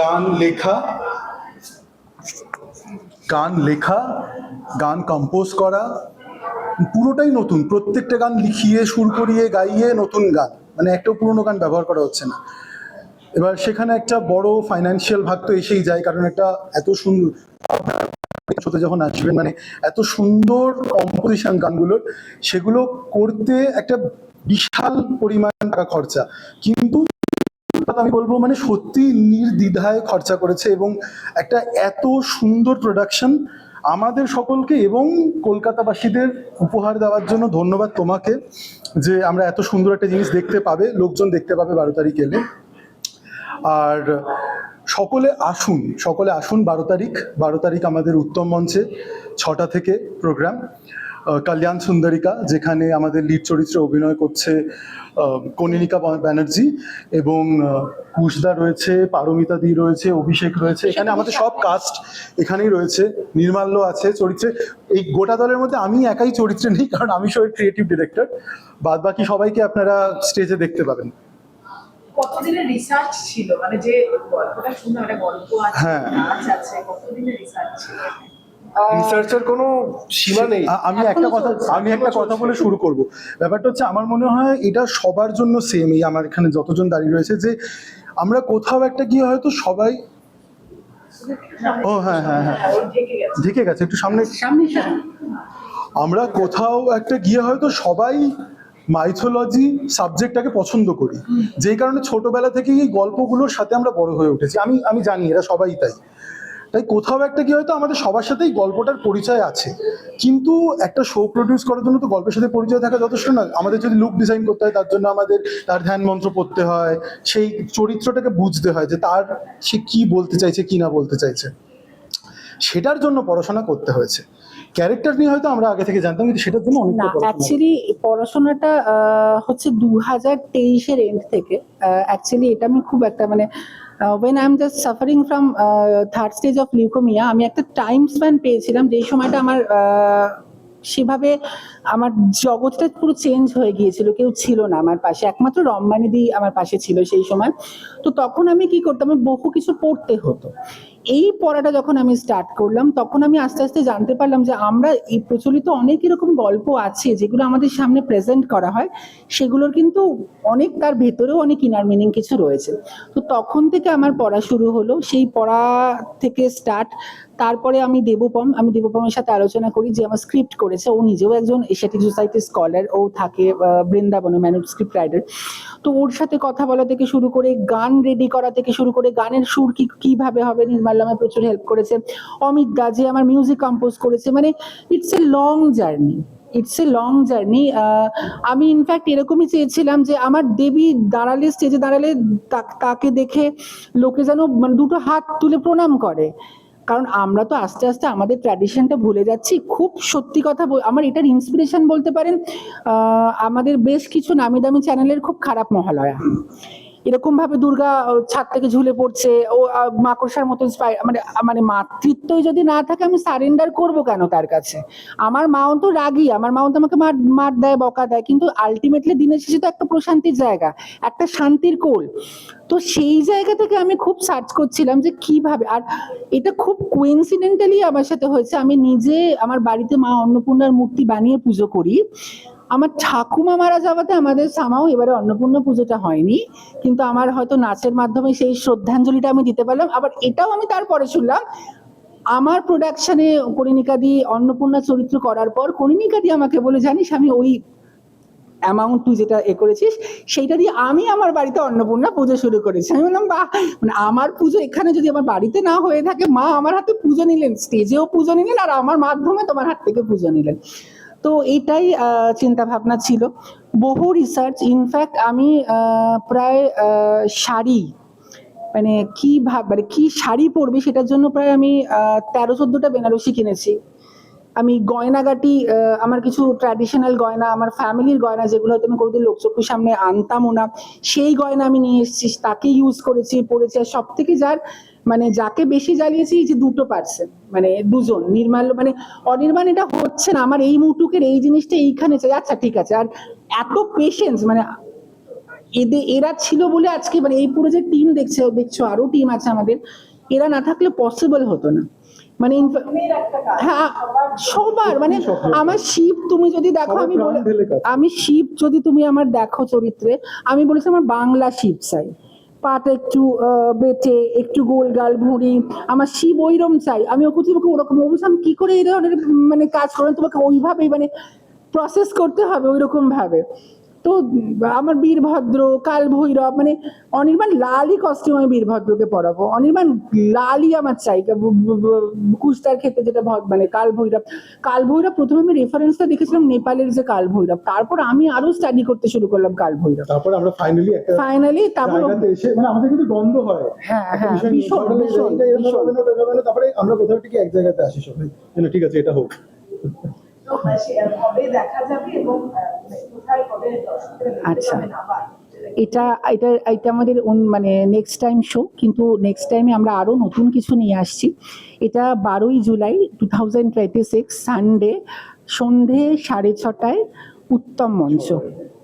গান লেখা, গান কম্পোজ করা, পুরোটাই নতুন। প্রত্যেকটা গান লিখিয়ে সুর করিয়ে গাইয়ে নতুন গান, মানে একটাও পুরোনো গান ব্যবহার করা হচ্ছে না। এবার সেখানে একটা বড় ফাইন্যান্সিয়াল ভাগ তো এসেই যায়, কারণ একটা এত সুন্দর সাথে যখন আসবেন, মানে এত সুন্দর কম্পোজিশন গানগুলোর, সেগুলো করতে একটা বিশাল পরিমাণ টাকা খরচা। কিন্তু আমি বলবো মানে সত্যি নির্দ্বিধায় খরচা করেছে, এবং একটা এত সুন্দর প্রোডাকশন আমাদের সকলকে এবং কলকাতাবাসীদের উপহার দেওয়ার জন্য ধন্যবাদ তোমাকে, যে আমরা এত সুন্দর একটা জিনিস দেখতে পাবে, লোকজন দেখতে পাবে 12 তারিখ এলে। আর সকলে আসুন 12 তারিখ আমাদের উত্তম মঞ্চে 6টা থেকে প্রোগ্রাম, কল্যাণ সুন্দরিকা, যেখানে আমাদের লিড চরিত্রে অভিনয় করছে কনিনিকা ব্যানার্জি, এবং কুশদা রয়েছে, পারমিতা দি রয়েছে, অভিষেক রয়েছে, এখানে আমাদের সব কাস্ট এখানেই রয়েছে, নির্মাল্য আছে চরিত্রে। এই গোটা দলের মধ্যে আমি একাই চরিত্রে নেই, কারণ আমি সবাই ক্রিয়েটিভ ডিরেক্টর, বাদ বাকি সবাইকে আপনারা স্টেজে দেখতে পাবেন। কতদিনের রিসার্চ ছিল, মানে যে গল্পটা শুনলাম, একটা গল্প আছে, নাচ আছে, কতদিনের রিসার্চ ছিল? রিসার্চের কোনো সীমা নেই। আমি একটা কথা বলে শুরু করব। ব্যাপারটা হচ্ছে, আমার মনে হয় এটা সবার জন্য সেম, এই আমার এখানে যতজন দাঁড়িয়ে রয়েছে, যে আমরা কোথাও একটা গিয়ে হয়তো সবাই, ও হ্যাঁ, ঢেকে গেছে, একটু সামনে, আমরা কোথাও একটা গিয়ে হয়তো সবাই মাইথোলজি সাবজেক্টটাকে পছন্দ করি, যেই কারণে ছোটবেলা থেকেই এই গল্পগুলোর সাথে আমরা বড় হয়ে উঠেছি। আমি জানি এরা সবাই তাই কোথাও একটা গিয়ে হয়তো আমাদের সবার সাথেই গল্পটার পরিচয় আছে। কিন্তু একটা শো প্রডিউস করার জন্য তো গল্পের সাথে পরিচয় থাকা যথেষ্ট না। আমাদের যদি লুক ডিজাইন করতে হয়, তার জন্য আমাদের তার ধ্যান মন্ত্র পড়তে হয়, সেই চরিত্রটাকে বুঝতে হয় যে সে কি বলতে চাইছে কি না বলতে চাইছে, সেটার জন্য পড়াশোনা করতে হয়েছে। ক্যারেক্টার নিয়ে হয়তো আমরা আগে থেকে জানতাম, কিন্তু সেটার জন্য অনেক অ্যাকচুয়ালি পড়াশোনাটা হচ্ছে 2023-এর এন্ড থেকে। অ্যাকচুয়ালি এটা আমি খুব একটা মানে when I'm just suffering from third stage of leukemia, আমি একটা টাইম স্প্যান পেয়েছিলাম যেই সময়টা আমার সেভাবে আমার জগৎটা পুরো চেঞ্জ হয়ে গিয়েছিল, কেউ ছিল না আমার পাশে, একমাত্র রম্মানিদি আমার পাশে ছিল সেই সময়। তো তখন আমি কি করতাম, বহু কিছু পড়তে হতো। এই পড়াটা যখন আমি স্টার্ট করলাম, তখন আমি আস্তে আস্তে জানতে পারলাম যে আমরা এই প্রচলিত অনেক এরকম গল্প আছে যেগুলো আমাদের সামনে প্রেজেন্ট করা হয়, সেগুলোর কিন্তু অনেক তার ভেতরেও অনেক ইনার মিনিং কিছু রয়েছে। তো তখন থেকে আমার পড়া শুরু হলো, সেই পড়া থেকে স্টার্ট। তারপরে আমি দেবপমের সাথে আলোচনা করি, যে আমার স্ক্রিপ্ট করেছে, ও নিজেও একজন এশিয়াটিক সোসাইটি স্কলার, ও থাকে বৃন্দাবনে ম্যানুস্ক্রিপ্ট রাইটার। তো ওর সাথে কথা বলা থেকে শুরু করে, গান রেডি করা থেকে শুরু করে, গানের সুর কিভাবে হবে, নির্মাল্য আমায় প্রচুর হেল্প করেছে, অমিত দা যে আমার মিউজিক কম্পোজ করেছে। মানে ইটস এ লং জার্নি। আমি ইনফ্যাক্ট এরকমই চেয়েছিলাম যে আমার দেবী স্টেজে দাঁড়ালে তাকে দেখে লোকে যেন দুটো হাত তুলে প্রণাম করে, কারণ আমরা তো আস্তে আস্তে আমাদের ট্র্যাডিশনটা ভুলে যাচ্ছি। খুব সত্যি কথা, আমার এটার ইন্সপিরেশন বলতে পারেন আমাদের বেশ কিছু নামি দামি চ্যানেলের খুব খারাপ মহালয়া, এরকম ভাবে দুর্গা ছাদ থেকে ঝুলে পড়ছে, ও মাকড়সার মতো মানে মাতৃত্বই যদি না থাকে, আমি সারেন্ডার করব কেন তার কাছে? আমার মাও তো রাগী, আমার মাও তো আমাকে মার দেয়, বকা দেয়, কিন্তু আলটিমেটলি দিনের শেষে তো একটা প্রশান্তির জায়গা, একটা শান্তির কোল। তো সেই জায়গা থেকে আমি খুব সার্চ করছিলাম যে কিভাবে, আর এটা খুব কোইন্সিডেন্টালি আমার সাথে হয়েছে। আমি নিজে আমার বাড়িতে মা অন্নপূর্ণার মূর্তি বানিয়ে পুজো করি। আমার ঠাকুমা মারা যাওয়াতে আমাদের সামাও এবারে অন্নপূর্ণা পুজোটা হয়নি, কিন্তু আমার হয়তো নাচের মাধ্যমে সেই শ্রদ্ধাঞ্জলিটা আমি দিতে পারলাম। আবার এটাও আমি তারপরে শুনলাম, আমার প্রোডাকশনে কনিনিকা দি অন্নপূর্ণা চরিত্র করার পর কনিনিকা দি আমাকে বলে, জানিস আমি ওই অ্যামাউন্ট তুই যেটা করেছিস সেইটা দিয়ে আমি আমার বাড়িতে অন্নপূর্ণা পুজো শুরু করেছি। আমি বললাম, বাহ, মানে আমার পুজো এখানে যদি আমার বাড়িতে না হয়ে থাকে, মা আমার হাতে পুজো নিলেন, স্টেজেও পুজো নিলেন, আর আমার মাধ্যমে তোমার হাত থেকে পুজো নিলেন। তো এটাই চিন্তা ভাবনা ছিল, বহু রিসার্চ। ইনফ্যাক্ট আমি প্রায় শাড়ি, মানে কি শাড়ি পরবে সেটার জন্য প্রায় আমি 13-14টা বেনারসি কিনেছি। আমি গয়নাগাটি, আমার কিছু ট্র্যাডিশনাল গয়না, আমার ফ্যামিলির গয়না, যেগুলো হয়তো আমি কোনোদিন লোকচক্ষুর সামনে আনতামও না, সেই গয়না আমি নিয়ে এসেছি, তাকে ইউজ করেছি, পড়েছি। আর সব থেকে মানে যাকে বেশি জ্বালিয়েছি, যে 2 পার্সন, মানে 2জন, নির্মাল্য মানে অনির্বাণ এটা হচ্ছে না, আমার এই মুটুকের এই জিনিসটা এইখানে চাই, আচ্ছা ঠিক আছে। আর এত পেশেন্স, মানে এরা ছিল বলে আজকে মানে এই পুরো যে টিম দেখছো আরো টিম আছে আমাদের, এরা না থাকলে পসিবল হতো না। মানে মেয়ের একটা কাজ হ্যাঁ সবার মানে আমার শিব তুমি যদি দেখো সবার আমি প্রাণ ঢেলে কাজ। আমি শিব যদি তুমি আমার দেখো চরিত্রে, আমি বলেছি আমার বাংলা শিব চাই, পাটা একটু বেটে একটু গোল গাল ভুঁড়ি, আমার শিব ওইরকম চাই। আমি ওকে তোমাকে ওরকম অবশ্য আমি কি করে এই ধরনের মানে কাজ করেন তোমাকে ওইভাবেই মানে প্রসেস করতে হবে ওইরকম ভাবে। তো আমার বীরভদ্র কাল ভৈরব মানে অনির্বাণ লালই কস্টিউম আমি বীরভদ্রকে পরাবো, অনির্বাণ লালই আমার চাই কুস্তার ক্ষেত্রে যেটা মানে কাল ভৈরব প্রথমে আমি রেফারেন্সটা দেখেছিলাম নেপালের যে কাল ভৈরব, তারপর আমি আরো স্টাডি করতে শুরু করলাম কাল ভৈরব, তারপরে আমরা ফাইনালি একটা ফাইনালি তারপর জায়গাতে এসে মানে আমাদের কিন্তু দ্বন্দ্ব হয় হ্যাঁ, একটা হ্যাঁ, বিষয় নিয়ে, ভীষণ, সবাই বলে, ভীষণ, "এইটা এরকম ভীষণ।" হবে না, ওটা হবে না, তারপরে আমরা কোথাও থেকে এক জায়গাতে আসি সবাই, ঠিক আছে এটা হোক। তো, কবে দেখা যাবে এবং কোথায় কবে দর্শকরা দেখতে আচ্ছা। পাবেন আবার? এটা এটা এটা আমাদের মানে নেক্সট টাইম শো, কিন্তু নেক্সট টাইমে আমরা আরো নতুন কিছু নিয়ে আসছি। এটা 12ই জুলাই 2026 সানডে সন্ধে 6:30 উত্তম মঞ্চ।